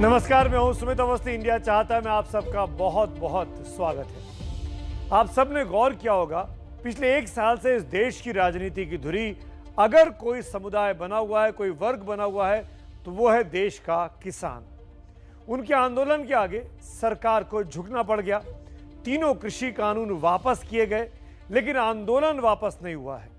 नमस्कार, मैं हूं सुमित अवस्थी। इंडिया चाहता है में आप सबका बहुत बहुत स्वागत है। आप सबने गौर किया होगा, पिछले एक साल से इस देश की राजनीति की धुरी अगर कोई समुदाय बना हुआ है, कोई वर्ग बना हुआ है, तो वो है देश का किसान। उनके आंदोलन के आगे सरकार को झुकना पड़ गया। तीनों कृषि कानून वापस किए गए, लेकिन आंदोलन वापस नहीं हुआ है।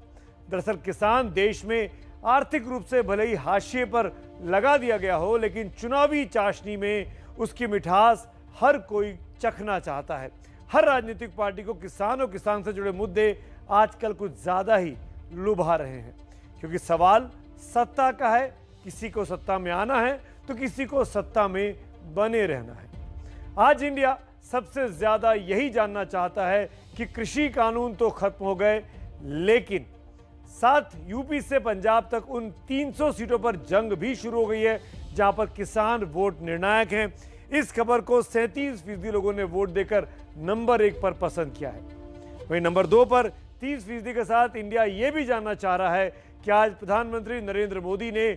दरअसल किसान देश में आर्थिक रूप से भले ही हाशिए पर लगा दिया गया हो, लेकिन चुनावी चाशनी में उसकी मिठास हर कोई चखना चाहता है। हर राजनीतिक पार्टी को किसान और किसान से जुड़े मुद्दे आजकल कुछ ज्यादा ही लुभा रहे हैं, क्योंकि सवाल सत्ता का है। किसी को सत्ता में आना है तो किसी को सत्ता में बने रहना है। आज इंडिया सबसे ज्यादा यही जानना चाहता है कि कृषि कानून तो खत्म हो गए, लेकिन साथ यूपी से पंजाब तक उन 300 सीटों पर जंग भी शुरू हो गई है, जहां पर किसान वोट निर्णायक हैं। इस खबर को 37% लोगों ने वोट देकर नंबर 1 पर पसंद किया है। वहीं नंबर 2 पर 30% के साथ इंडिया यह भी जानना चाह रहा है कि आज प्रधानमंत्री नरेंद्र मोदी ने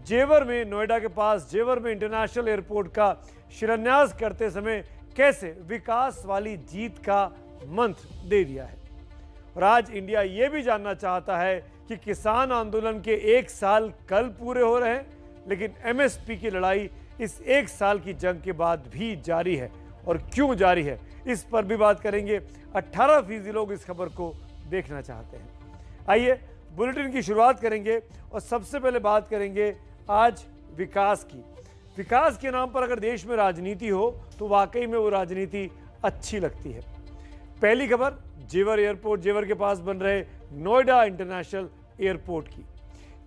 जेवर में, नोएडा के पास जेवर में इंटरनेशनल एयरपोर्ट का शिलान्यास करते समय कैसे विकास वाली जीत का मंत्र दे दिया है। और आज इंडिया यह भी जानना चाहता है कि किसान आंदोलन के 1 साल कल पूरे हो रहे हैं, लेकिन एमएसपी की लड़ाई इस 1 साल की जंग के बाद भी जारी है, और क्यों जारी है इस पर भी बात करेंगे। 18% लोग इस खबर को देखना चाहते हैं। आइए बुलेटिन की शुरुआत करेंगे और सबसे पहले बात करेंगे आज विकास की। विकास के नाम पर अगर देश में राजनीति हो तो वाकई में वो राजनीति अच्छी लगती है। पहली खबर जेवर एयरपोर्ट, जेवर के पास बन रहे नोएडा इंटरनेशनल एयरपोर्ट की,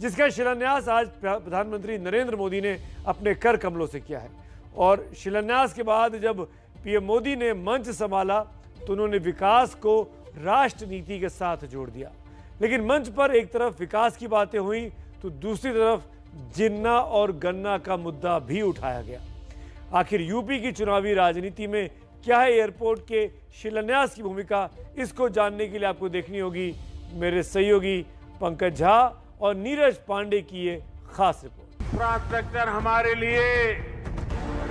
जिसका शिलान्यास आज प्रधानमंत्री नरेंद्र मोदी ने अपने कर कमलों से किया है। और शिलान्यास के बाद जब पीएम मोदी ने मंच संभाला तो उन्होंने विकास को राष्ट्र नीति के साथ जोड़ दिया। लेकिन मंच पर एक तरफ विकास की बातें हुई तो दूसरी तरफ जिन्ना और गन्ना का मुद्दा भी उठाया गया। आखिर यूपी की चुनावी राजनीति में क्या है एयरपोर्ट के शिलान्यास की भूमिका, इसको जानने के लिए आपको देखनी होगी मेरे सहयोगी पंकज झा और नीरज पांडे की ये खास रिपोर्ट। इंफ्रास्ट्रक्चर हमारे लिए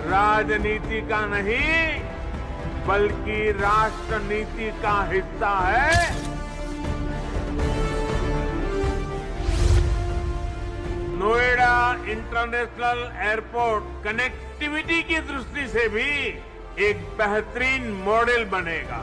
राजनीति का नहीं बल्कि राष्ट्र नीति का हिस्सा है। नोएडा इंटरनेशनल एयरपोर्ट कनेक्टिविटी की दृष्टि से भी एक बेहतरीन मॉडल बनेगा।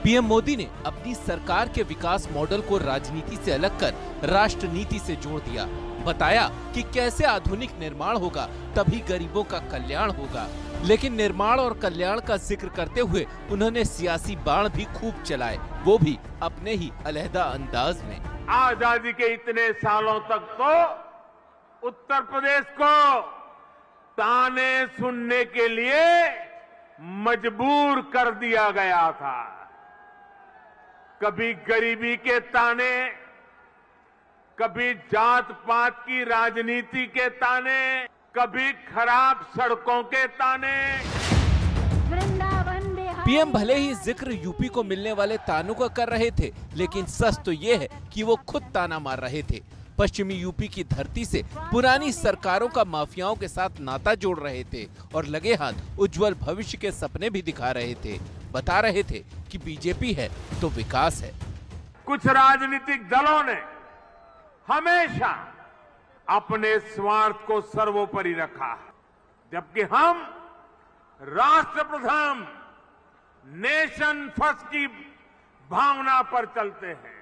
पीएम मोदी ने अपनी सरकार के विकास मॉडल को राजनीति से अलग कर राष्ट्र नीति से जोड़ दिया। बताया कि कैसे आधुनिक निर्माण होगा तभी गरीबों का कल्याण होगा। लेकिन निर्माण और कल्याण का जिक्र करते हुए उन्होंने सियासी बाण भी खूब चलाए, वो भी अपने ही अलहदा अंदाज में। आजादी के इतने सालों तक तो उत्तर प्रदेश को ताने सुनने के लिए मजबूर कर दिया गया था। कभी गरीबी के ताने, कभी जात पात की राजनीति के ताने, कभी खराब सड़कों के ताने। पीएम भले ही जिक्र यूपी को मिलने वाले तानों का कर रहे थे, लेकिन सच तो ये है कि वो खुद ताना मार रहे थे। पश्चिमी यूपी की धरती से पुरानी सरकारों का माफियाओं के साथ नाता जोड़ रहे थे और लगे हाथ उज्जवल भविष्य के सपने भी दिखा रहे थे। बता रहे थे कि बीजेपी है तो विकास है। कुछ राजनीतिक दलों ने हमेशा अपने स्वार्थ को सर्वोपरि रखा है, जबकि हम राष्ट्र प्रथम, नेशन फर्स्ट की भावना पर चलते हैं।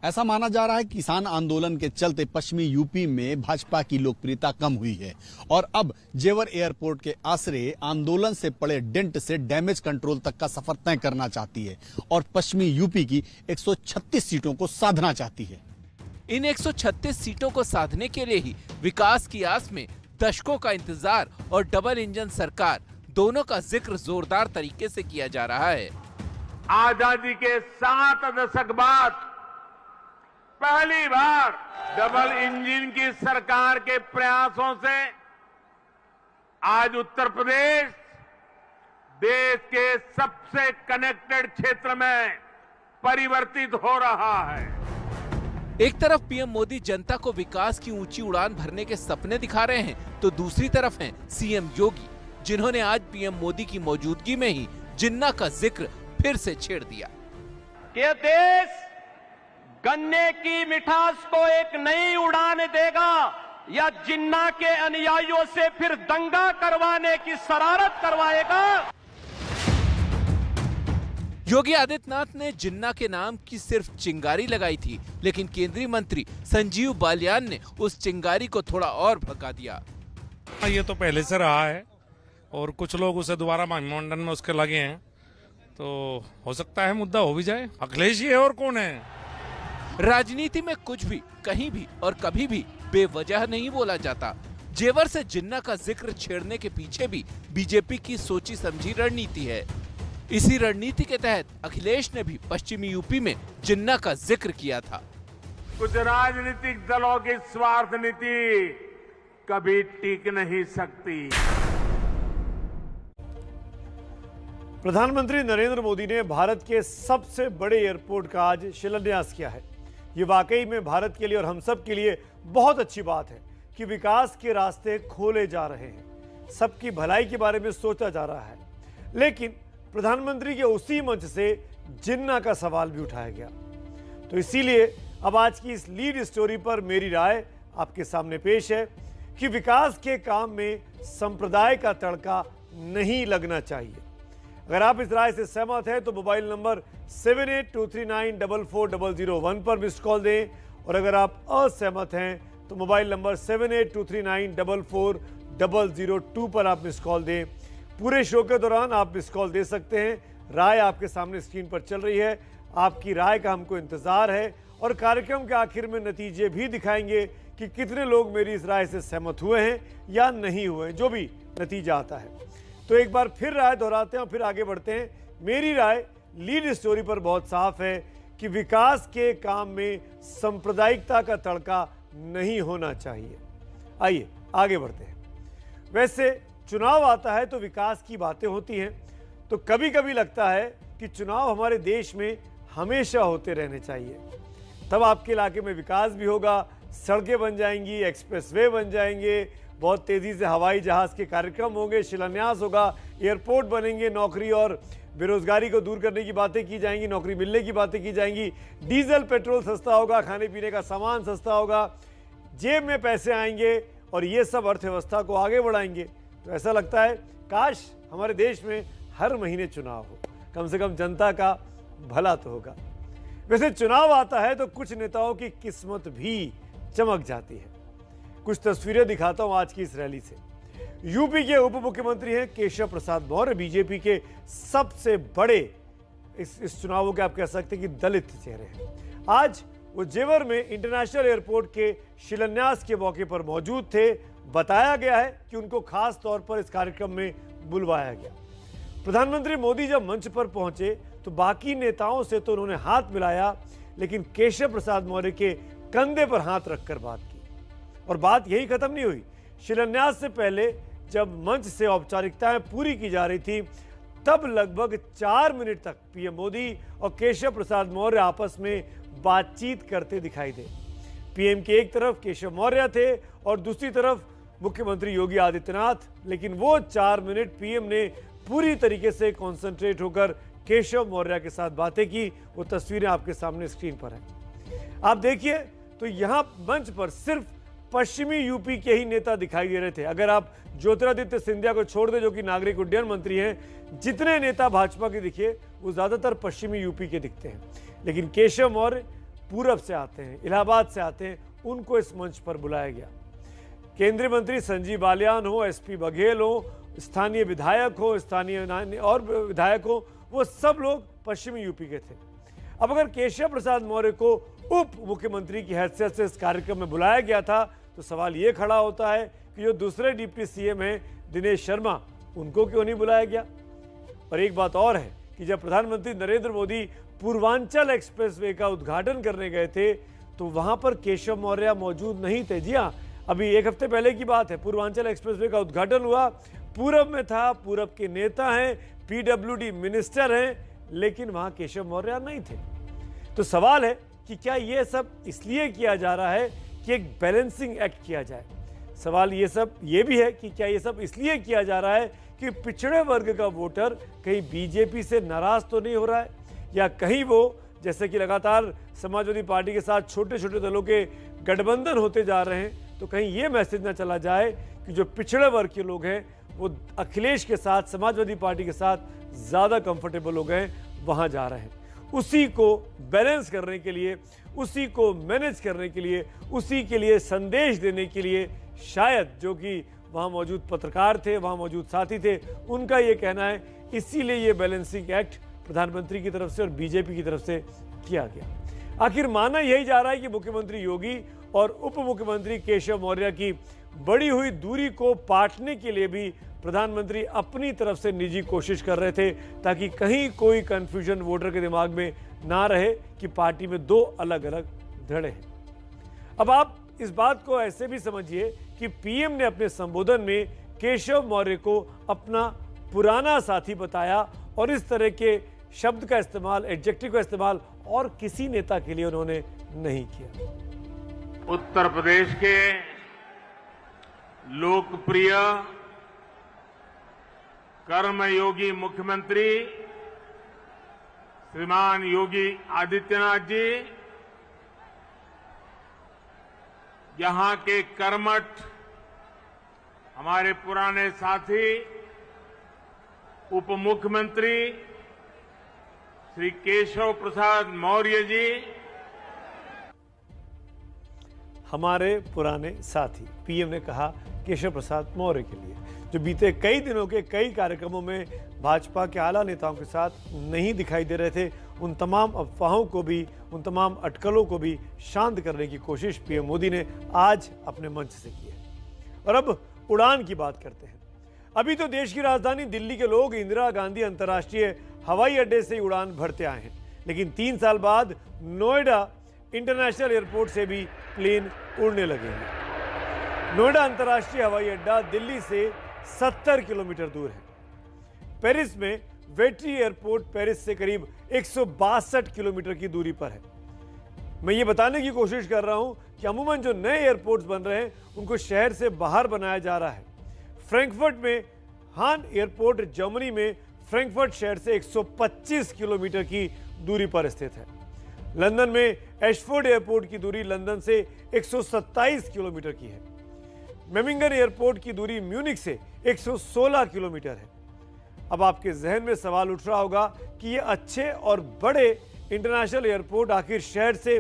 ऐसा माना जा रहा है कि किसान आंदोलन के चलते पश्चिमी यूपी में भाजपा की लोकप्रियता कम हुई है और अब जेवर एयरपोर्ट के आसरे आंदोलन से पड़े डेंट से डैमेज कंट्रोल तक का सफर तय करना चाहती है और पश्चिमी यूपी की 136 सीटों को साधना चाहती है। इन 136 सीटों को साधने के लिए ही विकास की आस में दशकों का इंतजार और डबल इंजन सरकार दोनों का जिक्र जोरदार तरीके से किया जा रहा है। आजादी के 7 दशक बाद पहली बार डबल इंजन की सरकार के प्रयासों से आज उत्तर प्रदेश देश के सबसे कनेक्टेड क्षेत्र में परिवर्तित हो रहा है। एक तरफ पीएम मोदी जनता को विकास की ऊंची उड़ान भरने के सपने दिखा रहे हैं, तो दूसरी तरफ हैं सीएम योगी, जिन्होंने आज पीएम मोदी की मौजूदगी में ही जिन्ना का जिक्र फिर से छेड़ दिया। कि देश गन्ने की मिठास को एक नई उड़ान देगा या जिन्ना के अनुयायियों से फिर दंगा करवाने की शरारत करवाएगा। योगी आदित्यनाथ ने जिन्ना के नाम की सिर्फ चिंगारी लगाई थी, लेकिन केंद्रीय मंत्री संजीव बालियान ने उस चिंगारी को थोड़ा और भड़का दिया। ये तो पहले से रहा है और कुछ लोग उसे दोबारा महामंडन में उसके लगे हैं, तो हो सकता है मुद्दा हो भी जाए। अखिलेश ही है और कौन है। राजनीति में कुछ भी, कहीं भी और कभी भी बेवजह नहीं बोला जाता। जेवर से जिन्ना का जिक्र छेड़ने के पीछे भी बीजेपी की सोची समझी रणनीति है। इसी रणनीति के तहत अखिलेश ने भी पश्चिमी यूपी में जिन्ना का जिक्र किया था। कुछ राजनीतिक दलों की स्वार्थ नीति कभी टिक नहीं सकती। प्रधानमंत्री नरेंद्र मोदी ने भारत के सबसे बड़े एयरपोर्ट का आज शिलान्यास किया है। ये वाकई में भारत के लिए और हम सब के लिए बहुत अच्छी बात है कि विकास के रास्ते खोले जा रहे हैं, सबकी भलाई के बारे में सोचा जा रहा है। लेकिन प्रधानमंत्री के उसी मंच से जिन्ना का सवाल भी उठाया गया। तो इसीलिए अब आज की इस लीड स्टोरी पर मेरी राय आपके सामने पेश है कि विकास के काम में संप्रदाय का तड़का नहीं लगना चाहिए। अगर आप इस राय से सहमत हैं तो मोबाइल नंबर 7823944001 पर मिस्ड कॉल दें, और अगर आप असहमत हैं तो मोबाइल नंबर 7823944002 पर आप मिस्ड कॉल दें। पूरे शो के दौरान आप मिस कॉल दे सकते हैं। राय आपके सामने स्क्रीन पर चल रही है। आपकी राय का हमको इंतजार है और कार्यक्रम के आखिर में नतीजे भी दिखाएंगे कि कितने लोग मेरी इस राय से सहमत हुए हैं या नहीं हुए, जो भी नतीजा आता है। तो एक बार फिर राय दोहराते हैं और फिर आगे बढ़ते हैं। मेरी राय लीड स्टोरी पर बहुत साफ है कि विकास के काम में सांप्रदायिकता का तड़का नहीं होना चाहिए। आइए आगे बढ़ते हैं। वैसे चुनाव आता है तो विकास की बातें होती हैं, तो कभी कभी लगता है कि चुनाव हमारे देश में हमेशा होते रहने चाहिए। तब आपके इलाके में विकास भी होगा, सड़कें बन जाएंगी, एक्सप्रेसवे बन जाएंगे, बहुत तेज़ी से हवाई जहाज़ के कार्यक्रम होंगे, शिलान्यास होगा, एयरपोर्ट बनेंगे, नौकरी और बेरोजगारी को दूर करने की बातें की जाएंगी, नौकरी मिलने की बातें की जाएंगी, डीजल पेट्रोल सस्ता होगा, खाने पीने का सामान सस्ता होगा, जेब में पैसे आएंगे और ये सब अर्थव्यवस्था को आगे बढ़ाएंगे। तो ऐसा लगता है काश हमारे देश में हर महीने चुनाव हो, कम से कम जनता का भला तो होगा। वैसे चुनाव आता है तो कुछ नेताओं की किस्मत भी चमक जाती है। कुछ तस्वीरें दिखाता हूं आज की इस रैली से। यूपी के उप मुख्यमंत्री हैं केशव प्रसाद मौर्य, बीजेपी के सबसे बड़े इस चुनावों के आप कह सकते हैं कि दलित चेहरे हैं। आज वो जेवर में इंटरनेशनल एयरपोर्ट के शिलान्यास के मौके पर मौजूद थे। बताया गया है कि उनको खास तौर पर इस कार्यक्रम में बुलवाया गया। प्रधानमंत्री मोदी जब मंच पर पहुंचे तो बाकी नेताओं से तो उन्होंने हाथ मिलाया, लेकिन केशव प्रसाद मौर्य के कंधे पर हाथ रखकर बात की। और बात यही खत्म नहीं हुई। शिलान्यास से पहले जब मंच से औपचारिकताएं पूरी की जा रही थी, तब लगभग 4 मिनट तक पीएम मोदी और केशव प्रसाद मौर्य आपस में बातचीत करते दिखाई दे। पीएम के एक तरफ केशव मौर्य थे और दूसरी तरफ मुख्यमंत्री योगी आदित्यनाथ, लेकिन वो 4 मिनट पीएम ने पूरी तरीके से कंसंट्रेट होकर केशव मौर्य के साथ बातें की। वो तस्वीरें आपके सामने स्क्रीन पर हैं, आप देखिए। तो यहां मंच पर सिर्फ पश्चिमी यूपी के ही नेता दिखाई दे रहे थे। अगर आप ज्योतिरादित्य सिंधिया को छोड़ दें जो कि नागरिक उड्डयन मंत्री हैं, जितने नेता भाजपा के दिखे वो ज्यादातर पश्चिमी यूपी के दिखते हैं। लेकिन केशव मौर्य पूरब से आते हैं, इलाहाबाद से आते हैं, उनको इस मंच पर बुलाया गया। केंद्रीय मंत्री संजीव बालियान हो, एसपी बघेल हो, स्थानीय विधायक हो, स्थानीय और विधायक हो, वो सब लोग पश्चिमी यूपी के थे। अब अगर केशव प्रसाद मौर्य को उप मुख्यमंत्री की हैसियत से इस कार्यक्रम में बुलाया गया था, तो सवाल ये खड़ा होता है कि जो दूसरे डिप्टी सीएम हैं दिनेश शर्मा, उनको क्यों नहीं बुलाया गया। और एक बात और है कि जब प्रधानमंत्री नरेंद्र मोदी पूर्वांचल एक्सप्रेसवे का उद्घाटन करने गए थे, तो वहां पर केशव मौर्य मौजूद नहीं थे। जी हाँ, अभी एक हफ्ते पहले की बात है, पूर्वांचल एक्सप्रेसवे का उद्घाटन हुआ, पूरब में था, पूरब के नेता हैं, पीडब्ल्यूडी मिनिस्टर हैं, लेकिन वहां केशव मौर्य नहीं थे। तो सवाल है कि क्या ये सब इसलिए किया जा रहा है कि एक बैलेंसिंग एक्ट किया जाए। सवाल ये भी है कि क्या ये सब इसलिए किया जा रहा है कि पिछड़े वर्ग का वोटर कहीं बीजेपी से नाराज तो नहीं हो रहा है, या कहीं वो जैसे कि लगातार समाजवादी पार्टी के साथ छोटे छोटे दलों के गठबंधन होते जा रहे हैं, तो कहीं ये मैसेज ना चला जाए कि जो पिछड़े वर्ग के लोग हैं वो अखिलेश के साथ, समाजवादी पार्टी के साथ ज़्यादा कंफर्टेबल हो गए, वहाँ जा रहे हैं। उसी को बैलेंस करने के लिए, उसी को मैनेज करने के लिए, उसी के लिए संदेश देने के लिए शायद जो कि वहाँ मौजूद पत्रकार थे, वहाँ मौजूद साथी थे, उनका ये कहना है इसीलिए ये बैलेंसिंग एक्ट प्रधानमंत्री की तरफ से और बीजेपी की तरफ से किया गया। आखिर माना यही जा रहा है कि मुख्यमंत्री योगी और उप मुख्यमंत्री केशव मौर्य की बढ़ी हुई दूरी को पाटने के लिए भी प्रधानमंत्री अपनी तरफ से निजी कोशिश कर रहे थे, ताकि कहीं कोई कंफ्यूजन वोटर के दिमाग में ना रहे कि पार्टी में दो अलग अलग धड़े हैं। अब आप इस बात को ऐसे भी समझिए कि पीएम ने अपने संबोधन में केशव मौर्य को अपना पुराना साथी बताया, और इस तरह के शब्द का इस्तेमाल, एडजेक्टिव का इस्तेमाल और किसी नेता के लिए उन्होंने नहीं किया। उत्तर प्रदेश के लोकप्रिय कर्मयोगी मुख्यमंत्री श्रीमान योगी आदित्यनाथ जी यहां के कर्मठ हमारे पुराने साथी उप मुख्यमंत्री श्री केशव प्रसाद मौर्य जी, हमारे पुराने साथी, पीएम ने कहा केशव प्रसाद मौर्य के लिए, जो बीते कई दिनों के कई कार्यक्रमों में भाजपा के आला नेताओं के साथ नहीं दिखाई दे रहे थे। उन तमाम अफवाहों को भी, उन तमाम अटकलों को भी शांत करने की कोशिश पीएम मोदी ने आज अपने मंच से की है। और अब उड़ान की बात करते हैं। अभी तो देश की राजधानी दिल्ली के लोग इंदिरा गांधी अंतर्राष्ट्रीय हवाई अड्डे से उड़ान भरते आए हैं, लेकिन 3 साल बाद नोएडा इंटरनेशनल एयरपोर्ट से भी प्लेन उड़ने लगेंगे। नोएडा अंतर्राष्ट्रीय हवाई अड्डा दिल्ली से 70 किलोमीटर दूर है। पेरिस में वेट्री एयरपोर्ट पेरिस से करीब 162 किलोमीटर की दूरी पर है। मैं ये बताने की कोशिश कर रहा हूं कि अमूमन जो नए एयरपोर्ट्स बन रहे हैं उनको शहर से बाहर बनाया जा रहा है। फ्रैंकफर्ट में हान एयरपोर्ट जर्मनी में फ्रैंकफर्ट शहर से 125 किलोमीटर की दूरी पर स्थित है। लंदन में एशफोर्ड एयरपोर्ट की दूरी लंदन से 127 किलोमीटर की है। मेमिंगन एयरपोर्ट की दूरी म्यूनिख से 116 किलोमीटर है। अब आपके जहन में सवाल उठ रहा होगा कि ये अच्छे और बड़े इंटरनेशनल एयरपोर्ट आखिर शहर से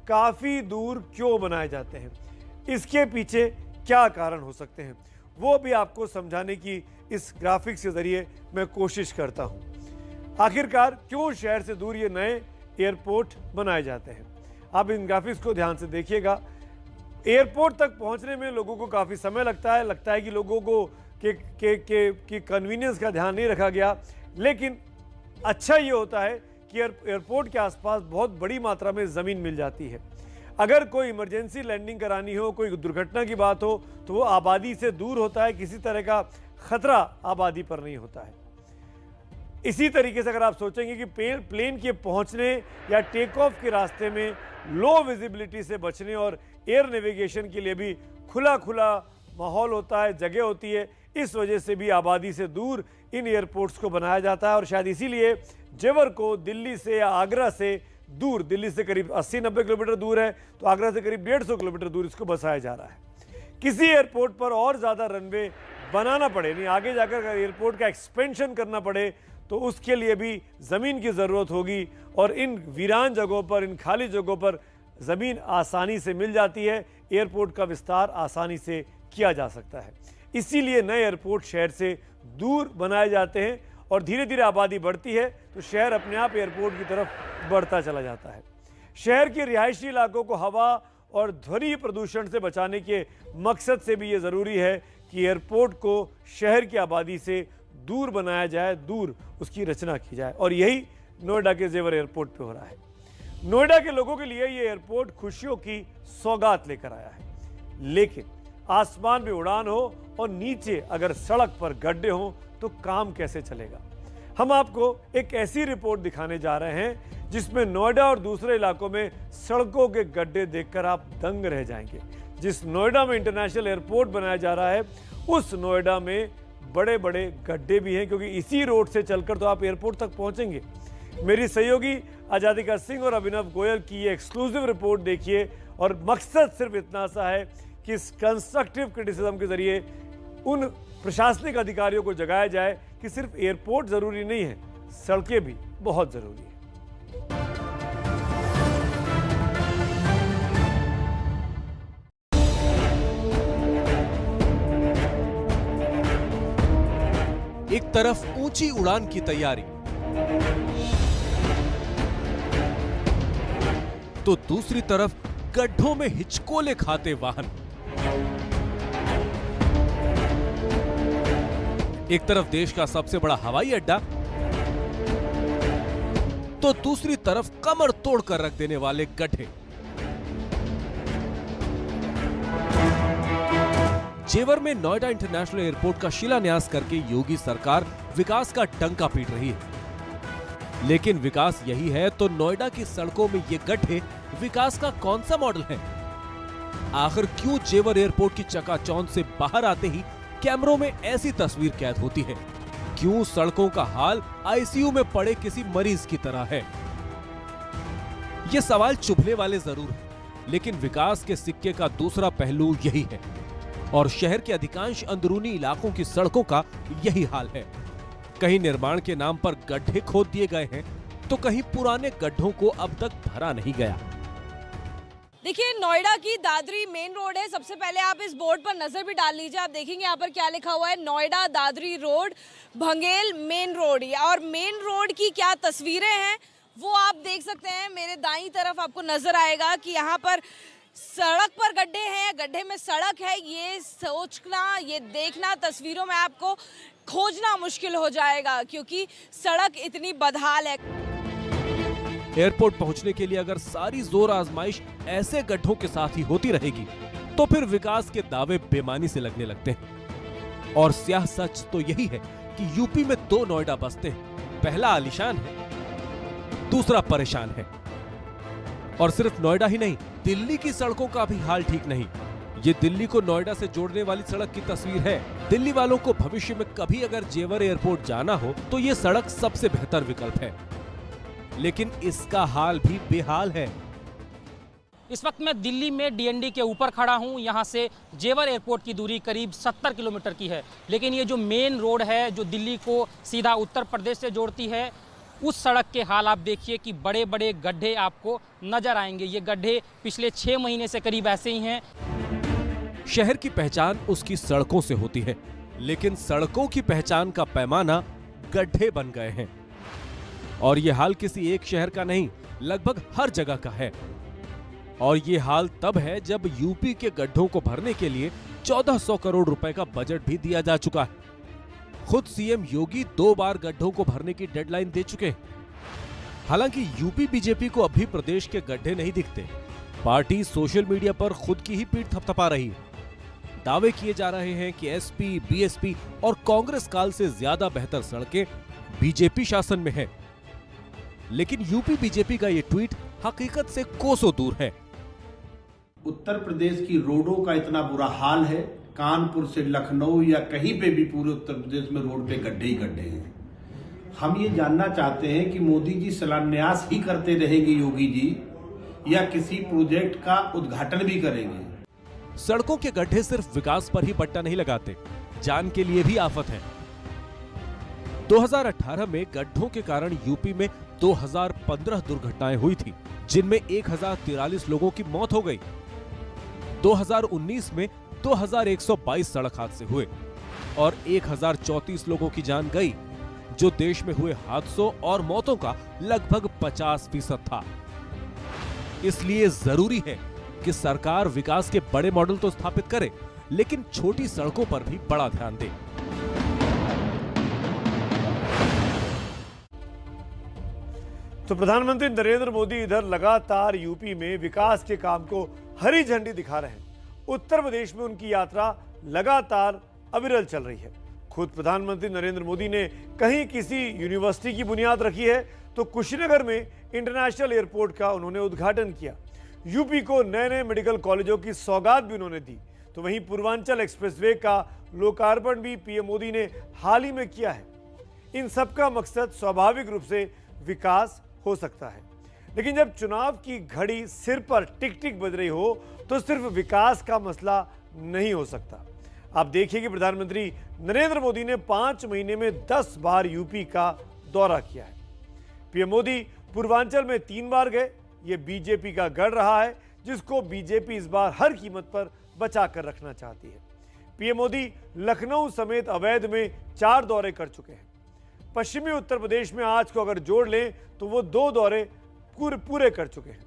काफ़ी दूर क्यों बनाए जाते हैं, इसके पीछे क्या कारण हो सकते हैं, वो भी आपको समझाने की इस ग्राफिक्स के जरिए मैं कोशिश करता हूं। आखिरकार क्यों शहर से दूर ये नए एयरपोर्ट बनाए जाते हैं। आप इन ग्राफिक्स को ध्यान से देखिएगा। एयरपोर्ट तक पहुंचने में लोगों को काफ़ी समय लगता है कि लोगों को कि कन्वीनियंस का ध्यान नहीं रखा गया, लेकिन अच्छा ये होता है कि एयरपोर्ट के आसपास बहुत बड़ी मात्रा में ज़मीन मिल जाती है। अगर कोई इमरजेंसी लैंडिंग करानी हो, कोई दुर्घटना की बात हो, तो वो आबादी से दूर होता है, किसी तरह का खतरा आबादी पर नहीं होता है। इसी तरीके से अगर आप सोचेंगे कि प्लेन के पहुंचने या टेक ऑफ के रास्ते में लो विजिबिलिटी से बचने और एयर नेविगेशन के लिए भी खुला माहौल होता है, जगह होती है, इस वजह से भी आबादी से दूर इन एयरपोर्ट्स को बनाया जाता है। और शायद इसीलिए जेवर को दिल्ली से या आगरा से दूर, दिल्ली से करीब 80-90 किलोमीटर दूर है, तो आगरा से करीब 150 किलोमीटर दूर इसको बसाया जा रहा है। किसी एयरपोर्ट पर और ज़्यादा रनवे बनाना पड़े, नहीं आगे जाकर एयरपोर्ट का एक्सपेंशन करना पड़े, तो उसके लिए भी ज़मीन की ज़रूरत होगी। और इन वीरान जगहों पर, इन खाली जगहों पर ज़मीन आसानी से मिल जाती है, एयरपोर्ट का विस्तार आसानी से किया जा सकता है। इसीलिए नए एयरपोर्ट शहर से दूर बनाए जाते हैं और धीरे धीरे आबादी बढ़ती है तो शहर अपने आप एयरपोर्ट की तरफ बढ़ता चला जाता है। शहर के रिहायशी इलाकों को हवा और ध्वनि प्रदूषण से बचाने के मकसद से भी ये ज़रूरी है कि एयरपोर्ट को शहर की आबादी से दूर बनाया जाए, दूर उसकी रचना की जाए। और यही नोएडा के जेवर एयरपोर्ट पे हो रहा है। नोएडा के लोगों के लिए ये एयरपोर्ट खुशियों की सौगात लेकर आया है, लेकिन आसमान में उड़ान हो और नीचे अगर सड़क पर गड्ढे हों तो काम कैसे चलेगा। हम आपको एक ऐसी रिपोर्ट दिखाने जा रहे हैं जिसमें नोएडा और दूसरे इलाकों में सड़कों के गड्ढे देखकर आप दंग रह जाएंगे। जिस नोएडा में इंटरनेशनल एयरपोर्ट बनाया जा रहा है, उस नोएडा में बड़े बड़े गड्ढे भी हैं, क्योंकि इसी रोड से चलकर तो आप एयरपोर्ट तक पहुंचेंगे। मेरी सहयोगी आजादिका सिंह और अभिनव गोयल की ये एक्सक्लूसिव रिपोर्ट देखिए, और मकसद सिर्फ इतना सा है कि इस कंस्ट्रक्टिव क्रिटिसिज्म के जरिए उन प्रशासनिक अधिकारियों को जगाया जाए कि सिर्फ एयरपोर्ट जरूरी नहीं है, सड़कें भी बहुत जरूरी है। एक तरफ ऊंची उड़ान की तैयारी, तो दूसरी तरफ गड्ढों में हिचकोले खाते वाहन। एक तरफ देश का सबसे बड़ा हवाई अड्डा, तो दूसरी तरफ कमर तोड़कर रख देने वाले गड्ढे। जेवर में नोएडा इंटरनेशनल एयरपोर्ट का शिलान्यास करके योगी सरकार विकास का डंका पीट रही है। लेकिन विकास यही है तो नोएडा की सड़कों में ये गड्ढे विकास का कौन सा मॉडल है? आखिर क्यों जेवर एयरपोर्ट की चकाचौंध से बाहर आते ही कैमरों में ऐसी तस्वीर कैद होती है? क्यों सड़कों का हाल आईसीयू में पड़े किसी मरीज की तरह है? ये सवाल चुभने वाले जरूर हैं, लेकिन विकास के सिक्के का दूसरा पहलू यही है, और शहर के अधिकांश अंदरूनी इलाकों की सड़कों का यही हाल है। कहीं निर्माण के नाम पर गड्ढे खोद दिए गए हैं, तो कहीं पुराने गड्ढों को अब तक भरा नहीं गया। देखिए, नोएडा की दादरी मेन रोड है। सबसे पहले आप इस बोर्ड पर नजर भी डाल लीजिए, आप देखेंगे यहाँ पर क्या लिखा हुआ है, Noida Dadri road Bhangel main road. और मेन रोड की क्या तस्वीरें हैं वो आप देख सकते हैं। मेरे दाईं तरफ आपको नजर आएगा कि यहाँ पर सड़क पर गड्ढे हैं, गड्ढे में सड़क है। ये सोचना, ये देखना तस्वीरों में आपको खोजना मुश्किल हो जाएगा, क्योंकि सड़क इतनी बदहाल है। एयरपोर्ट पहुंचने के लिए अगर सारी जोर आजमाइश ऐसे गड्ढों के साथ ही होती रहेगी, तो फिर विकास के दावे बेमानी से लगने लगते हैं। और स्याह सच तो यही है कि यूपी में दो नोएडा बसते हैं, पहला आलीशान है, दूसरा परेशान है। और सिर्फ नोएडा ही नहीं, दिल्ली की सड़कों का भी हाल ठीक नहीं। ये दिल्ली को नोएडा से जोड़ने वाली सड़क की तस्वीर है। दिल्ली वालों को भविष्य में कभी अगर जेवर एयरपोर्ट जाना हो तो ये सड़क सबसे बेहतर विकल्प है, लेकिन इसका हाल भी बेहाल है। इस वक्त मैं दिल्ली में डीएनडी के ऊपर खड़ा हूं। यहां से जेवर एयरपोर्ट की दूरी करीब 70 किलोमीटर की है, लेकिन ये जो मेन रोड है जो दिल्ली को सीधा उत्तर प्रदेश से जोड़ती है, उस सड़क के हाल आप देखिए कि बड़े बड़े गड्ढे आपको नजर आएंगे। ये गड्ढे पिछले 6 महीने से करीब ऐसे ही हैं। शहर की पहचान उसकी सड़कों से होती है, लेकिन सड़कों की पहचान का पैमाना गड्ढे बन गए हैं। और ये हाल किसी एक शहर का नहीं, लगभग हर जगह का है। और ये हाल तब है जब यूपी के गड्ढों को भरने के लिए 1400 करोड़ रुपए का बजट भी दिया जा चुका है। खुद सीएम योगी 2 बार गड्ढों को भरने की डेडलाइन दे चुके हैं। हालांकि यूपी बीजेपी को अभी प्रदेश के गड्ढे नहीं दिखते। पार्टी सोशल मीडिया पर खुद की ही पीठ थपथपा रही है। दावे किए जा रहे हैं कि एसपी, बीएसपी और कांग्रेस काल से ज्यादा बेहतर सड़कें बीजेपी शासन में है। लेकिन यूपी बीजेपी का ये ट्वीट हकीकत से कोसों दूर है। उत्तर प्रदेश की रोडों का इतना बुरा हाल है, कानपुर से लखनऊ या कहीं पे भी पूरे उत्तर प्रदेश में रोड पे गड्ढे ही गड्ढे हैं। हम ये जानना चाहते हैं कि मोदी जी शिलान्यास ही करते रहेंगे योगी जी, या किसी प्रोजेक्ट का उद्घाटन भी करेंगे? सड़कों के गड्ढे सिर्फ विकास पर ही पट्टा नहीं लगाते, जान के लिए भी आफत है। 2018 में गड्ढों के कारण यूपी में 2015 दुर्घटनाएं हुई थी, जिनमें 1043 लोगों की मौत हो गई। 2019 में 2122 सड़क हादसे हुए और 1034 लोगों की जान गई, जो देश में हुए हादसों और मौतों का लगभग 50% था। इसलिए जरूरी है कि सरकार विकास के बड़े मॉडल तो स्थापित करे, लेकिन छोटी सड़कों पर भी बड़ा ध्यान दे। तो प्रधानमंत्री नरेंद्र मोदी इधर लगातार यूपी में विकास के काम को हरी झंडी दिखा रहे हैं। उत्तर प्रदेश में उनकी यात्रा लगातार अविरल चल रही है। खुद प्रधानमंत्री नरेंद्र मोदी ने कहीं किसी यूनिवर्सिटी की बुनियाद रखी है तो कुशीनगर में इंटरनेशनल एयरपोर्ट का उन्होंने उद्घाटन किया। यूपी को नए नए मेडिकल कॉलेजों की सौगात भी उन्होंने दी। तो वहीं पूर्वांचल एक्सप्रेसवे का लोकार्पण भी पीएम मोदी ने हाल ही में किया है। इन सब का मकसद स्वाभाविक रूप से विकास हो सकता है, लेकिन जब चुनाव की घड़ी सिर पर टिक टिक बज रही हो तो सिर्फ विकास का मसला नहीं हो सकता। आप देखिए कि प्रधानमंत्री नरेंद्र मोदी ने 5 महीने में 10 बार यूपी का दौरा किया है। पीएम मोदी पूर्वांचल में 3 बार गए। ये बीजेपी का गढ़ रहा है जिसको बीजेपी इस बार हर कीमत पर बचा कर रखना चाहती है। पीएम मोदी लखनऊ समेत अवैध में 4 दौरे कर चुके हैं। पश्चिमी उत्तर प्रदेश में आज को अगर जोड़ लें तो वो 2 दौरे पूरे कर चुके हैं।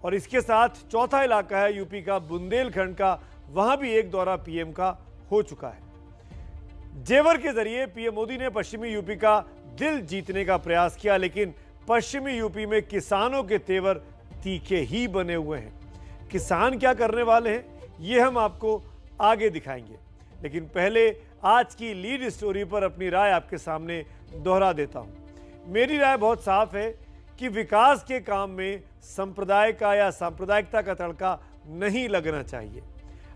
और इसके साथ चौथा इलाका है यूपी का बुंदेलखंड का, वहां भी 1 दौरा पीएम का हो चुका है। जेवर के जरिए पीएम मोदी ने पश्चिमी यूपी का दिल जीतने का प्रयास किया, लेकिन पश्चिमी यूपी में किसानों के तेवर तीखे ही बने हुए हैं। किसान क्या करने वाले हैं ये हम आपको आगे दिखाएंगे, लेकिन पहले आज की लीड स्टोरी पर अपनी राय आपके सामने दोहरा देता हूं। मेरी राय बहुत साफ है कि विकास के काम में संप्रदाय का या सांप्रदायिकता का तड़का नहीं लगना चाहिए।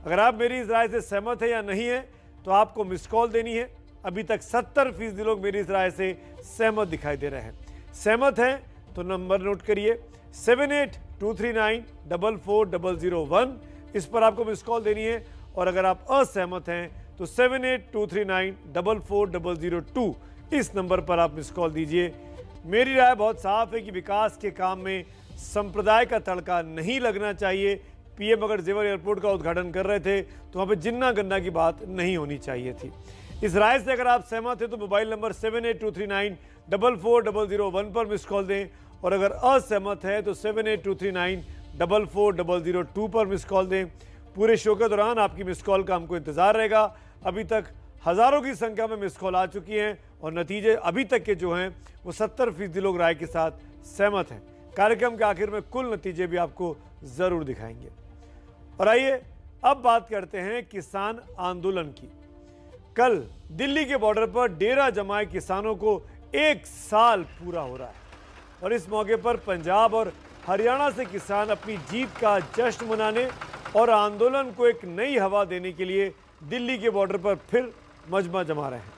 अगर आप मेरी इस राय से सहमत है या नहीं है तो आपको मिस कॉल देनी है। अभी तक 70% लोग मेरी इस राय से सहमत दिखाई दे रहे हैं। सहमत हैं तो नंबर नोट करिए 7823944001, इस पर आपको मिस कॉल देनी है। और अगर आप असहमत हैं तो 7823944002, इस नंबर पर आप मिस कॉल दीजिए। मेरी राय बहुत साफ है कि विकास के काम में संप्रदाय का तड़का नहीं लगना चाहिए। पीएम अगर जेवर एयरपोर्ट का उद्घाटन कर रहे थे तो वहां पे जिन्ना गन्ना की बात नहीं होनी चाहिए थी। इस राय से अगर आप सहमत हैं तो मोबाइल नंबर 7823944001 पर मिस कॉल दें, और अगर असहमत है तो 7823944002 पर मिस कॉल दें। पूरे शो के दौरान आपकी मिस कॉल का हमको इंतजार रहेगा। अभी तक हजारों की संख्या में मिस कॉल आ चुकी हैं और नतीजे अभी तक के जो हैं वो 70% लोग राय के साथ सहमत हैं। कार्यक्रम के आखिर में कुल नतीजे भी आपको जरूर दिखाएंगे। और आइए अब बात करते हैं किसान आंदोलन की। कल दिल्ली के बॉर्डर पर डेरा जमाए किसानों को 1 साल पूरा हो रहा है, और इस मौके पर पंजाब और हरियाणा से किसान अपनी जीत का जश्न मनाने और आंदोलन को एक नई हवा देने के लिए दिल्ली के बॉर्डर पर फिर मजमा जमा रहे हैं।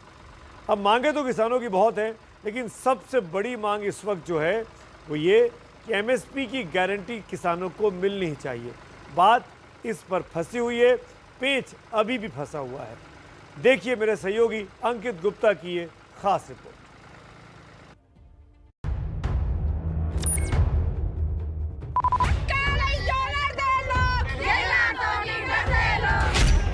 अब मांगे तो किसानों की बहुत है, लेकिन सबसे बड़ी मांग इस वक्त जो है वो ये कि एमएसपी की गारंटी किसानों को मिलनी ही चाहिए। बात इस पर फंसी हुई है, पेच अभी भी फंसा हुआ है। देखिए मेरे सहयोगी अंकित गुप्ता की ये खास रिपोर्ट।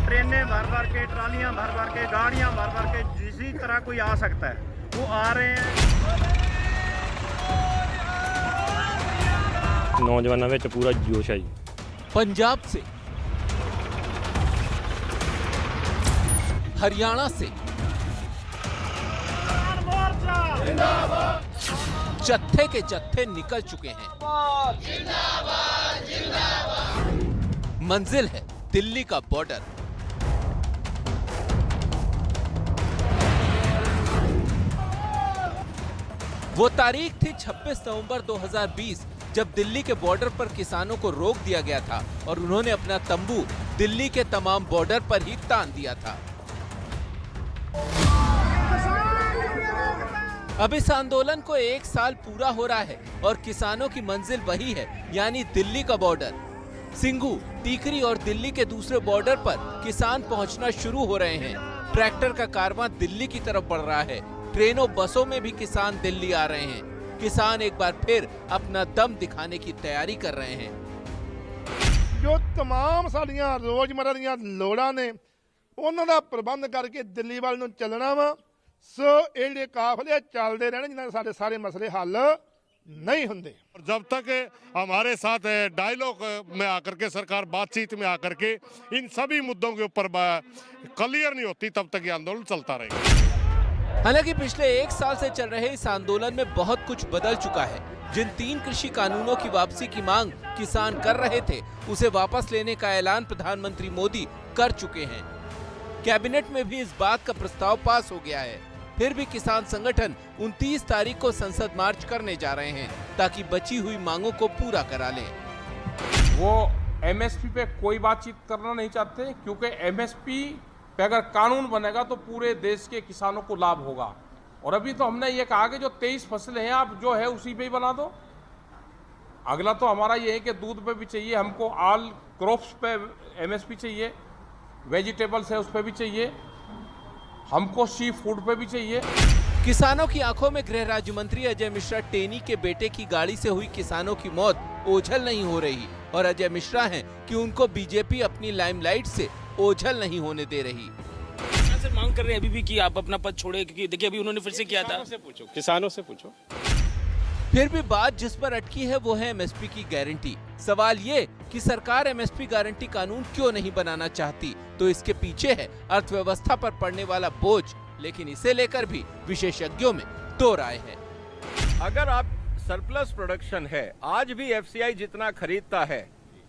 ट्रेनें भर भर के, ट्रालियां भर भर के, गाड़ियां भर भर के, जिसी तरह कोई आ सकता है वो आ रहे हैं। नौजवानों में पूरा जोश है। पंजाब से, हरियाणा से, जत्थे के जत्थे निकल चुके हैं। मंजिल है दिल्ली का बॉर्डर। वो तारीख थी 26 नवंबर 2020, जब दिल्ली के बॉर्डर पर किसानों को रोक दिया गया था और उन्होंने अपना तंबू दिल्ली के तमाम बॉर्डर पर ही तान दिया था। अब इस आंदोलन को 1 साल पूरा हो रहा है और किसानों की मंजिल वही है, यानी दिल्ली का बॉर्डर। सिंघू, टीकरी और दिल्ली के दूसरे बॉर्डर पर किसान पहुंचना शुरू हो रहे हैं। ट्रैक्टर का कारवां दिल्ली की तरफ बढ़ रहा है। ट्रेनों, बसों में भी किसान दिल्ली आ रहे हैं। किसान एक बार फिर अपना दम दिखाने की तैयारी कर रहे हैं। जो तमाम साड़ियां रोजमर्रा ਦੀਆਂ ਲੋੜਾਂ ਨੇ ਉਹਨਾਂ ਦਾ ਪ੍ਰਬੰਧ ਕਰਕੇ ਦਿੱਲੀ ਵੱਲ ਨੂੰ ਚੱਲਣਾ ਵਾ। ਸੋ ਇਹ ਜਿਹੜੇ ਕਾਫਲੇ ਚੱਲਦੇ ਰਹਿਣ ਜਿਨ੍ਹਾਂ ਸਾਡੇ ਸਾਰੇ ਮਸਲੇ ਹੱਲ नहीं होंगे। जब तक हमारे साथ डायलॉग में आकर के सरकार बातचीत में आकर के इन सभी मुद्दों के ऊपर क्लियर नहीं होती, तब तक ये आंदोलन चलता रहेगा। हालांकि पिछले 1 साल से चल रहे इस आंदोलन में बहुत कुछ बदल चुका है। जिन 3 कृषि कानूनों की वापसी की मांग किसान कर रहे थे, उसे वापस लेने का ऐलान प्रधानमंत्री मोदी कर चुके हैं। कैबिनेट में भी इस बात का प्रस्ताव पास हो गया है। फिर भी किसान संगठन 29 तारीख को संसद मार्च करने जा रहे हैं ताकि बची हुई मांगों को पूरा करा लें। वो एमएसपी पे कोई बातचीत करना नहीं चाहते, क्योंकि एमएसपी पे अगर कानून बनेगा तो पूरे देश के किसानों को लाभ होगा। और अभी तो हमने ये कहा कि जो 23 फसलें हैं आप जो है उसी पे ही बना दो। अगला तो हमारा ये है कि दूध पे भी चाहिए, हमको ऑल क्रॉप्स पे एमएसपी चाहिए, वेजिटेबल्स है उस पे भी चाहिए, हमको सी फूड पे भी चाहिए। किसानों की आंखों में गृह राज्य मंत्री अजय मिश्रा टेनी के बेटे की गाड़ी से हुई किसानों की मौत ओझल नहीं हो रही और अजय मिश्रा हैं कि उनको बीजेपी अपनी लाइमलाइट से ओझल नहीं होने दे रही। सर मांग कर रहे हैं अभी भी कि आप अपना पद छोड़े, क्योंकि देखिए अभी उन्होंने फिर से किया था। किसानों से पूछो। फिर भी बात जिस पर अटकी है वो है एमएसपी की गारंटी। सवाल ये कि सरकार एमएसपी गारंटी कानून क्यों नहीं बनाना चाहती, तो इसके पीछे है अर्थव्यवस्था पर पड़ने वाला बोझ। लेकिन इसे लेकर भी विशेषज्ञों में दो राय है। अगर आप सरप्लस प्रोडक्शन है, आज भी एफसीआई जितना खरीदता है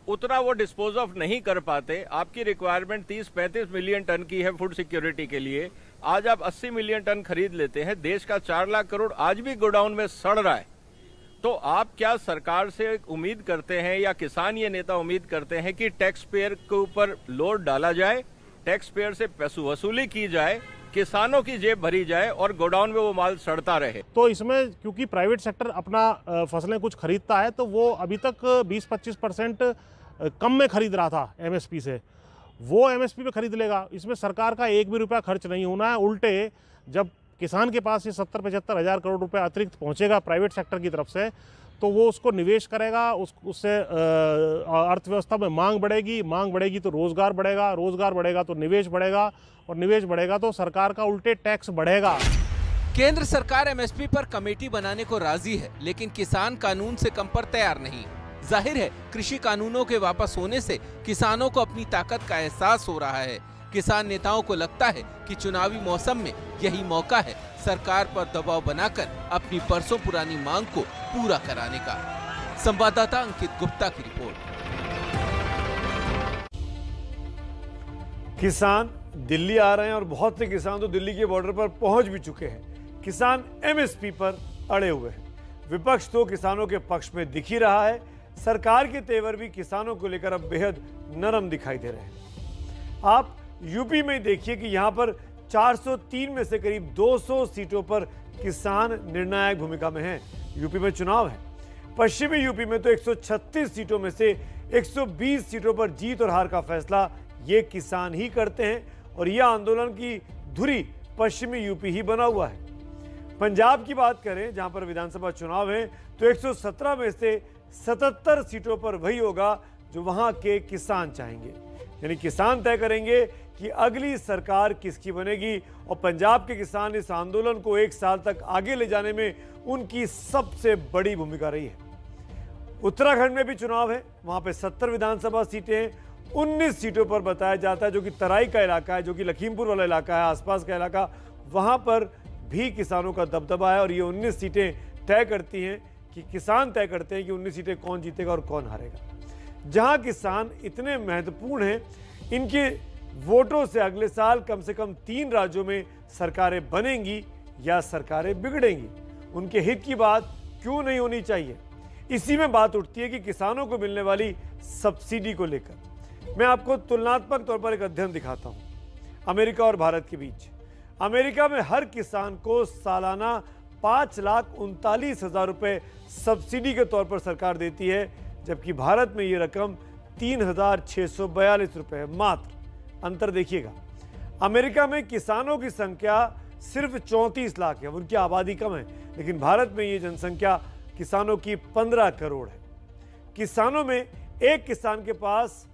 उतना वो डिस्पोज ऑफ नहीं कर पाते। आपकी रिक्वायरमेंट 30-35 मिलियन टन की है फूड सिक्योरिटी के लिए, आज आप 80 मिलियन टन खरीद लेते हैं। देश का 4 लाख करोड़ आज भी गोडाउन में सड़ रहा है। तो आप क्या सरकार से उम्मीद करते हैं या किसान ये नेता उम्मीद करते हैं कि टैक्स पेयर के ऊपर लोड डाला जाए, टैक्स पेयर से पैसे वसूली की जाए, किसानों की जेब भरी जाए और गोडाउन में वो माल सड़ता रहे? तो इसमें क्योंकि प्राइवेट सेक्टर अपना फसलें कुछ खरीदता है, तो वो अभी तक 20-25% कम में खरीद रहा था एमएसपी से, वो एमएसपी पे खरीद लेगा। इसमें सरकार का एक भी रुपया खर्च नहीं होना है। उल्टे जब किसान के पास ये 70-75 हज़ार करोड़ रुपए अतिरिक्त पहुंचेगा प्राइवेट सेक्टर की तरफ से, तो वो उसको निवेश करेगा, उससे अर्थव्यवस्था में मांग बढ़ेगी तो रोजगार बढ़ेगा तो निवेश बढ़ेगा, और निवेश बढ़ेगा तो सरकार का उल्टे टैक्स बढ़ेगा। केंद्र सरकार एमएसपी पर कमेटी बनाने को राजी है, लेकिन किसान कानून से कम पर तैयार नहीं। जाहिर है कृषि कानूनों के वापस होने से किसानों को अपनी ताकत का एहसास हो रहा है। किसान नेताओं को लगता है कि चुनावी मौसम में यही मौका है सरकार पर दबाव बनाकर अपनी बरसों पुरानी मांग को पूरा कराने का। संवाददाता अंकित गुप्ता की रिपोर्ट। किसान दिल्ली आ रहे हैं और बहुत से किसान तो दिल्ली के बॉर्डर पर पहुंच भी चुके हैं। किसान एमएसपी पर अड़े हुए हैं। विपक्ष तो किसानों के पक्ष में दिख ही रहा है। सरकार के तेवर भी किसानों को लेकर अब बेहद नरम दिखाई दे रहे हैं। आप यूपी में देखिए कि यहां पर 403 में से करीब 200 सीटों पर किसान निर्णायक भूमिका में हैं। यूपी में चुनाव है। पश्चिमी यूपी में तो 136 सीटों में से 120 सीटों पर जीत और हार का फैसला ये किसान ही करते हैं, और यह आंदोलन की धुरी पश्चिमी यूपी ही बना हुआ है। पंजाब की बात करें, जहां पर विधानसभा चुनाव है, तो 117 में से 77 सीटों पर वही होगा जो वहां के किसान चाहेंगे। यानी किसान तय करेंगे कि अगली सरकार किसकी बनेगी, और पंजाब के किसान इस आंदोलन को 1 साल तक आगे ले जाने में उनकी सबसे बड़ी भूमिका रही है। उत्तराखंड में भी चुनाव है। वहां पे 70 विधानसभा सीटें हैं। 19 सीटों पर बताया जाता है, जो कि तराई का इलाका है, जो कि लखीमपुर वाला इलाका है, आसपास का इलाका, वहां पर भी किसानों का दबदबा है। और ये 19 सीटें तय करती हैं कि किसान तय करते हैं कि 19 सीटें कौन जीतेगा और कौन हारेगा। जहां किसान इतने महत्वपूर्ण हैं, इनके वोटों से अगले साल कम से कम 3 राज्यों में सरकारें बनेंगी या सरकारें बिगड़ेंगी। उनके हित की बात क्यों नहीं होनी चाहिए? इसी में बात उठती है कि किसानों को मिलने वाली सब्सिडी को लेकर। मैं आपको तुलनात्मक तौर पर एक अध्ययन दिखाता हूं अमेरिका और भारत के बीच। अमेरिका में हर किसान को सालाना 5,39,000 रुपए सब्सिडी के तौर पर सरकार देती है, जबकि भारत में ये रकम 3,642 रुपए है मात्र। अंतर देखिएगा, अमेरिका में किसानों की संख्या सिर्फ 34 लाख है, उनकी आबादी कम है, लेकिन भारत में ये जनसंख्या किसानों की 15 करोड़ है। किसानों में एक किसान के पास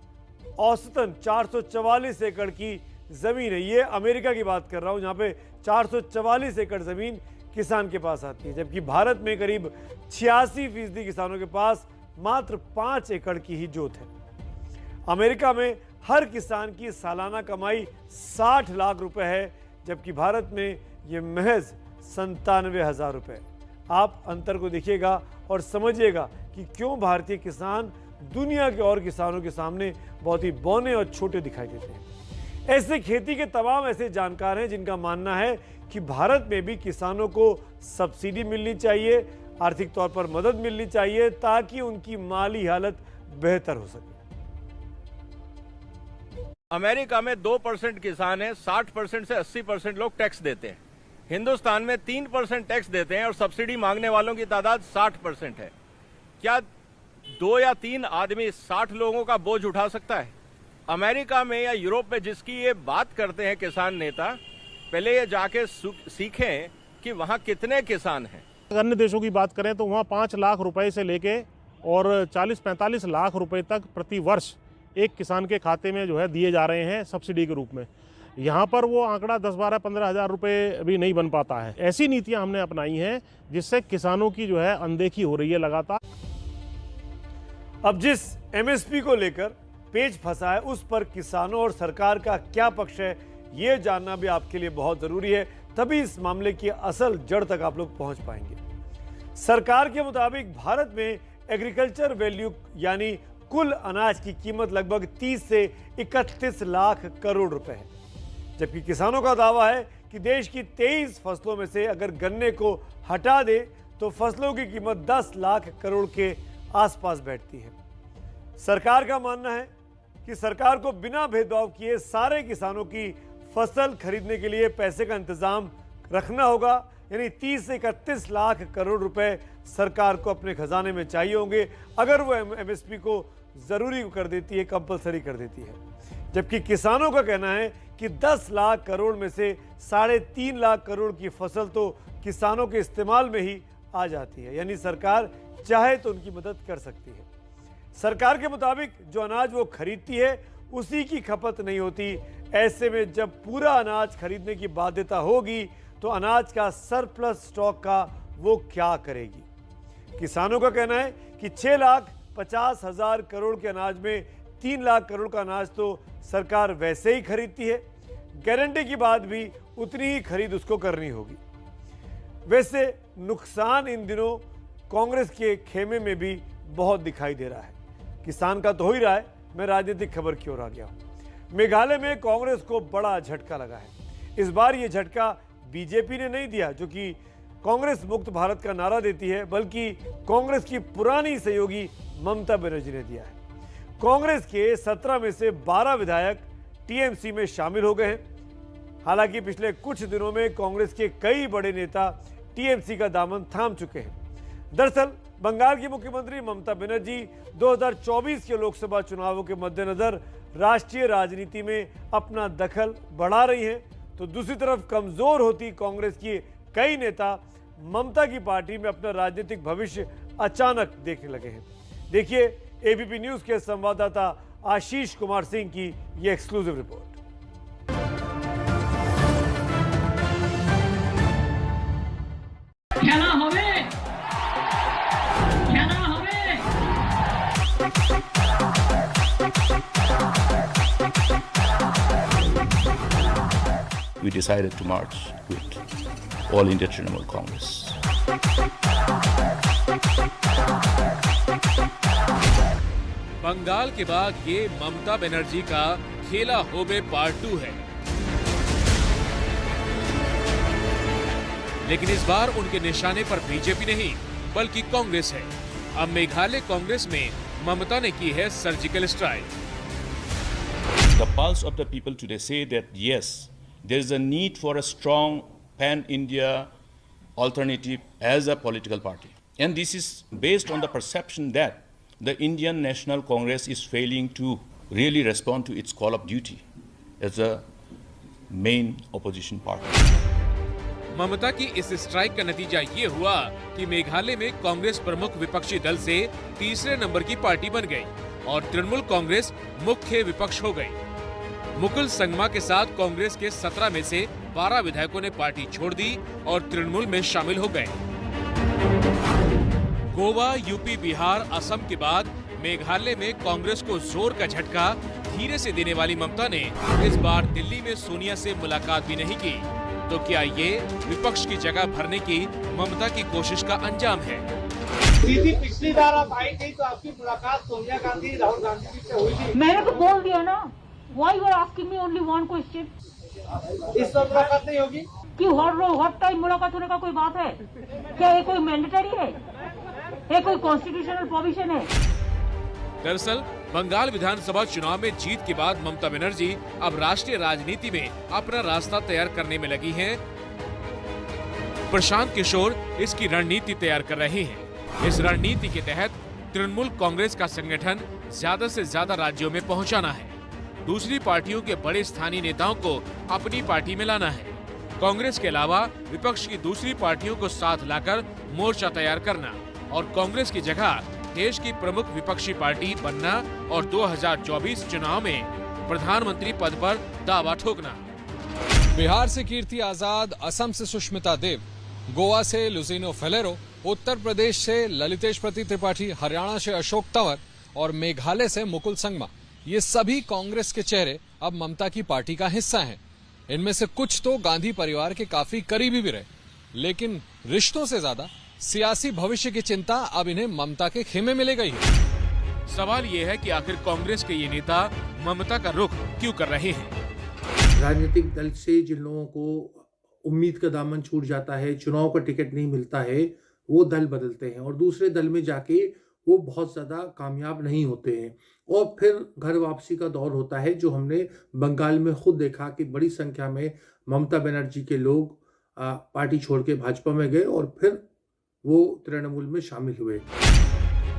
औसतन 444 एकड़ की जमीन है। ये अमेरिका की बात कर रहा हूं, जहां पे 444 एकड़ जमीन किसान के पास आती है, जबकि भारत में करीब 86% किसानों के पास मात्र 5 एकड़ की ही जोत है। अमेरिका में हर किसान की सालाना कमाई 60 लाख रुपए है, जबकि भारत में ये महज 97,000 रुपए। आप अंतर को देखिएगा और समझिएगा कि क्यों भारतीय किसान दुनिया के और किसानों के सामने बहुत ही बौने और छोटे दिखाई देते हैं। ऐसे खेती के तमाम ऐसे जानकार हैं जिनका मानना है कि भारत में भी किसानों को सब्सिडी मिलनी चाहिए, आर्थिक तौर पर मदद मिलनी चाहिए ताकि उनकी माली हालत बेहतर हो सके। अमेरिका में 2% किसान है, 60% से 80% लोग टैक्स देते हैं। हिंदुस्तान में 3% टैक्स देते हैं और सब्सिडी मांगने वालों की तादाद 60% है। क्या 2 या 3 आदमी 60 लोगों का बोझ उठा सकता है? अमेरिका में या यूरोप में जिसकी ये बात करते हैं किसान नेता, पहले ये जाके सीखें कि वहाँ कितने किसान हैं। अन्य देशों की बात करें तो वहाँ 5 लाख रुपए से लेके और 40-45 लाख रुपए तक प्रति वर्ष एक किसान के खाते में जो है दिए जा रहे हैं सब्सिडी के रूप में। यहाँ पर वो आंकड़ा 10-12-15 हज़ार रुपये भी नहीं बन पाता है। ऐसी नीतियाँ हमने अपनाई हैं जिससे किसानों की जो है अनदेखी हो रही है लगातार। अब जिस एमएसपी को लेकर पेच फंसा है उस पर किसानों और सरकार का क्या पक्ष है ये जानना भी आपके लिए बहुत जरूरी है, तभी इस मामले की असल जड़ तक आप लोग पहुंच पाएंगे। सरकार के मुताबिक भारत में एग्रीकल्चर वैल्यू यानी कुल अनाज की कीमत लगभग 30 से 31 लाख करोड़ रुपए है, जबकि किसानों का दावा है कि देश की 23 फसलों में से अगर गन्ने को हटा दे तो फसलों की कीमत 10 लाख करोड़ के आसपास बैठती है। सरकार का मानना है कि सरकार को बिना भेदभाव किए सारे किसानों की फसल खरीदने के लिए पैसे का इंतजाम रखना होगा, यानी 30 से 31 लाख करोड़ रुपए सरकार को अपने खजाने में चाहिए होंगे अगर वो एमएसपी को जरूरी कर देती है, कंपलसरी कर देती है। जबकि किसानों का कहना है कि 10 लाख करोड़ में से 3.5 लाख करोड़ की फसल तो किसानों के इस्तेमाल में ही आ जाती है, यानी सरकार चाहे तो उनकी मदद कर सकती है। सरकार के मुताबिक जो अनाज वो खरीदती है उसी की खपत नहीं होती। ऐसे में जब पूरा अनाज खरीदने की बाध्यता होगी तो अनाज का सरप्लस स्टॉक का वो क्या करेगी? किसानों का कहना है कि 6,50,000 करोड़ के अनाज में 3 लाख करोड़ का अनाज तो सरकार वैसे ही खरीदती है, गारंटी की बात भी उतनी ही खरीद उसको करनी होगी। वैसे नुकसान इन दिनों कांग्रेस के खेमे में भी बहुत दिखाई दे रहा है। किसान का तो हो ही रहा है, मैं राजनीतिक खबर की ओर आ गया हूं। मेघालय में कांग्रेस को बड़ा झटका लगा है। इस बार यह झटका बीजेपी ने नहीं दिया जो कि कांग्रेस मुक्त भारत का नारा देती है, बल्कि कांग्रेस की पुरानी सहयोगी ममता बनर्जी ने दिया है। कांग्रेस के 17 में से 12 विधायक टीएमसी में शामिल हो गए हैं। हालांकि पिछले कुछ दिनों में कांग्रेस के कई बड़े नेता टीएमसी का दामन थाम चुके हैं। दरअसल बंगाल की मुख्यमंत्री ममता बनर्जी 2024 के लोकसभा चुनावों के मद्देनजर राष्ट्रीय राजनीति में अपना दखल बढ़ा रही हैं, तो दूसरी तरफ कमजोर होती कांग्रेस के कई नेता ममता की पार्टी में अपना राजनीतिक भविष्य अचानक देखने लगे हैं। देखिए एबीपी न्यूज के संवाददाता आशीष कुमार सिंह की यह exclusive report. We decided to march with All India Trinamool Congress. Bengal के बाद ये ममता बनर्जी का खेला होबे पार्ट 2 है, लेकिन इस बार उनके निशाने पर बीजेपी नहीं बल्कि कांग्रेस है। अब मेघालय कांग्रेस में ममता ने की है surgical strike. The pulse of the people today say that yes, there is a need for a strong pan-India alternative as a political party. And this is based on the perception that the Indian National Congress is failing to really respond to its call of duty as a main opposition party. ममता की इस strike का नतीजा ये हुआ कि मेघालय में कांग्रेस प्रमुख विपक्षी दल से तीसरे नंबर की पार्टी बन गई और तृणमूल कांग्रेस मुख्य विपक्ष हो गई। मुकुल संगमा के साथ कांग्रेस के 17 में से 12 विधायकों ने पार्टी छोड़ दी और तृणमूल में शामिल हो गए। गोवा, यूपी, बिहार, असम के बाद मेघालय में कांग्रेस को जोर का झटका धीरे से देने वाली ममता ने इस बार दिल्ली में सोनिया से मुलाकात भी नहीं की। तो क्या ये विपक्ष की जगह भरने की ममता की कोशिश का अंजाम है? दीदी, पिछली बार आप आई थी तो आपकी मुलाकात सोनिया गांधी, राहुल गांधी जी से हुई थी। मैंने तो बोल दिया ना Why you are asking me only one question? इस वक्त मुलाकात नहीं होगी कि हर टाइम मुलाकात होने का कोई बात है क्या? ये कोई मैंडेटरी है? ये कोई कॉन्स्टिट्यूशनल प्रोविजन है? दरअसल बंगाल विधानसभा चुनाव में जीत के बाद ममता बनर्जी अब राष्ट्रीय राजनीति में अपना रास्ता तैयार करने में लगी हैं। प्रशांत किशोर इसकी रणनीति तैयार कर रहे हैं। इस रणनीति के तहत तृणमूल कांग्रेस का संगठन ज्यादा से ज्यादा राज्यों में पहुंचाना है, दूसरी पार्टियों के बड़े स्थानीय नेताओं को अपनी पार्टी में लाना है, कांग्रेस के अलावा विपक्ष की दूसरी पार्टियों को साथ लाकर मोर्चा तैयार करना और कांग्रेस की जगह देश की प्रमुख विपक्षी पार्टी बनना और 2024 चुनाव में प्रधानमंत्री पद पर दावा ठोकना। बिहार से कीर्ति आजाद, असम से सुष्मिता देव, गोवा से लुजिनो फेलेरो, उत्तर प्रदेश से ललितेश त्रिपाठी, हरियाणा से अशोक तंवर और मेघालय से मुकुल संगमा, ये सभी कांग्रेस के चेहरे अब ममता की पार्टी का हिस्सा हैं। इनमें से कुछ तो गांधी परिवार के काफी करीबी भी रहे, लेकिन रिश्तों से ज्यादा सियासी भविष्य की चिंता अब इन्हें ममता के खेमे में ले गई है। सवाल ये है कि आखिर कांग्रेस के ये नेता ममता का रुख क्यों कर रहे हैं? राजनीतिक दल से जिन लोगों को उम्मीद का दामन छूट जाता है, चुनाव का टिकट नहीं मिलता है, वो दल बदलते हैं और दूसरे दल में जाके वो बहुत ज्यादा कामयाब नहीं होते हैं और फिर घर वापसी का दौर होता है, जो हमने बंगाल में खुद देखा कि बड़ी संख्या में ममता बनर्जी के लोग पार्टी छोड़ के भाजपा में गए और फिर वो तृणमूल में शामिल हुए।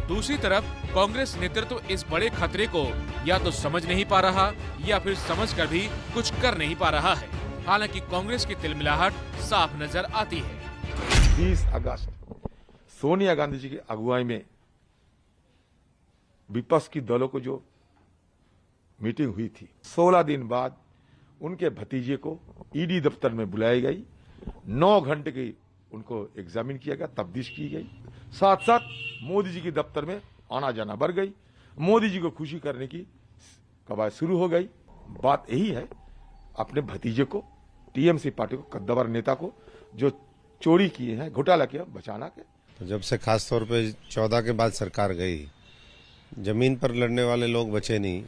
दूसरी तरफ कांग्रेस नेतृत्व इस बड़े खतरे को या तो समझ नहीं पा रहा या फिर समझकर भी कुछ कर नहीं पा रहा है। हालांकि कांग्रेस की तिलमिलाहट साफ नजर आती है। 20 अगस्त सोनिया गांधी जी की अगुवाई में विपक्ष की दलों को जो मीटिंग हुई थी, 16 दिन बाद उनके भतीजे को ईडी दफ्तर में बुलाई गई, 9 घंटे की उनको एग्जामिन किया गया, तफ्तीश की गई, साथ साथ मोदी जी के दफ्तर में आना जाना बढ़ गई, मोदी जी को खुशी करने की कवायद शुरू हो गई। बात यही है, अपने भतीजे को, टीएमसी पार्टी को, कद्दावर नेता को जो चोरी किए हैं, घोटाला किया, बचाना के। तो जब से खास तौर पे 14 के बाद सरकार गई, जमीन पर लड़ने वाले लोग बचे नहीं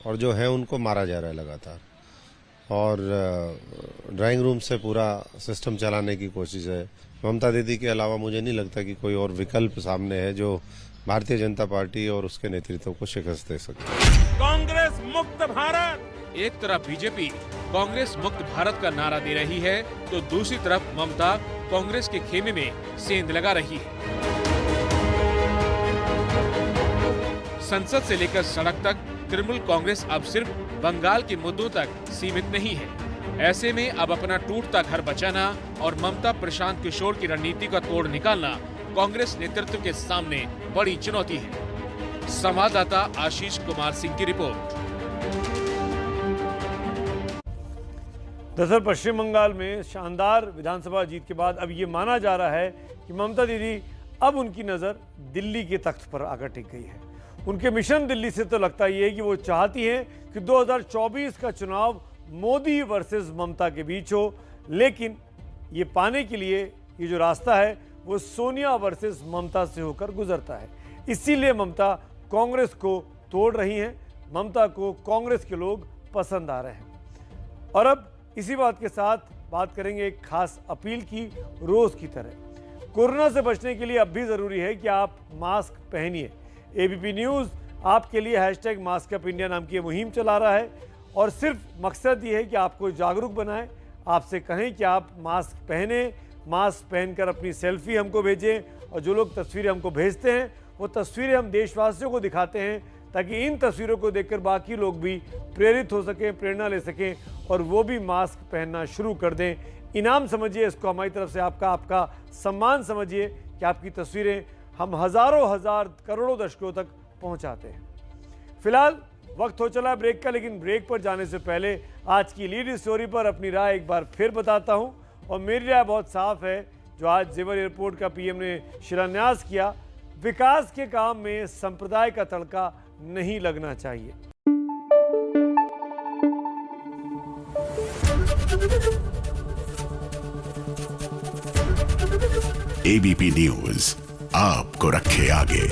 और जो है उनको मारा जा रहा है लगातार, और ड्राइंग रूम से पूरा सिस्टम चलाने की कोशिश है। ममता दीदी के अलावा मुझे नहीं लगता कि कोई और विकल्प सामने है जो भारतीय जनता पार्टी और उसके नेतृत्व को शिकस्त दे सके। कांग्रेस मुक्त भारत। एक तरफ बीजेपी कांग्रेस मुक्त भारत का नारा दे रही है, तो दूसरी तरफ ममता कांग्रेस के खेमे में सेंध लगा रही है। संसद से लेकर सड़क तक तृणमूल कांग्रेस अब सिर्फ बंगाल के मुद्दों तक सीमित नहीं है। ऐसे में अब अपना टूटता घर बचाना और ममता प्रशांत किशोर की रणनीति का तोड़ निकालना कांग्रेस नेतृत्व के सामने बड़ी चुनौती है। संवाददाता आशीष कुमार सिंह की रिपोर्ट। दरअसल पश्चिम बंगाल में शानदार विधानसभा जीत के बाद अब ये माना जा रहा है कि ममता दीदी अब उनकी नजर दिल्ली के तख्त पर आकर टिक गई है। उनके मिशन दिल्ली से तो लगता ही है कि वो चाहती हैं कि 2024 का चुनाव मोदी वर्सेस ममता के बीच हो, लेकिन ये पाने के लिए ये जो रास्ता है वो सोनिया वर्सेस ममता से होकर गुजरता है। इसीलिए ममता कांग्रेस को तोड़ रही हैं, ममता को कांग्रेस के लोग पसंद आ रहे हैं। और अब इसी बात के साथ बात करेंगे एक खास अपील की, रोज की तरह। कोरोना से बचने के लिए अब भी जरूरी है कि आप मास्क पहनिए। एबीपी न्यूज़ आपके लिए #मास्कअपइंडिया नाम की मुहिम चला रहा है और सिर्फ मकसद ये है कि आपको जागरूक बनाएं, आपसे कहें कि आप मास्क पहने, मास्क पहनकर अपनी सेल्फी हमको भेजें और जो लोग तस्वीरें हमको भेजते हैं वो तस्वीरें हम देशवासियों को दिखाते हैं ताकि इन तस्वीरों को देखकर बाकी लोग भी प्रेरित हो सकें, प्रेरणा ले सकें और वो भी मास्क पहनना शुरू कर दें। इनाम समझिए इसको, हमारी तरफ से आपका सम्मान समझिए कि आपकी तस्वीरें हम हजारों हजार करोड़ों दर्शकों तक पहुंचाते हैं। फिलहाल वक्त हो चला ब्रेक का, लेकिन ब्रेक पर जाने से पहले आज की लीड स्टोरी पर अपनी राय एक बार फिर बताता हूं और मेरी राय बहुत साफ है। जो आज जेवर एयरपोर्ट का पीएम ने शिलान्यास किया, विकास के काम में संप्रदाय का तड़का नहीं लगना चाहिए। एबीपी न्यूज आपको रखे आगे।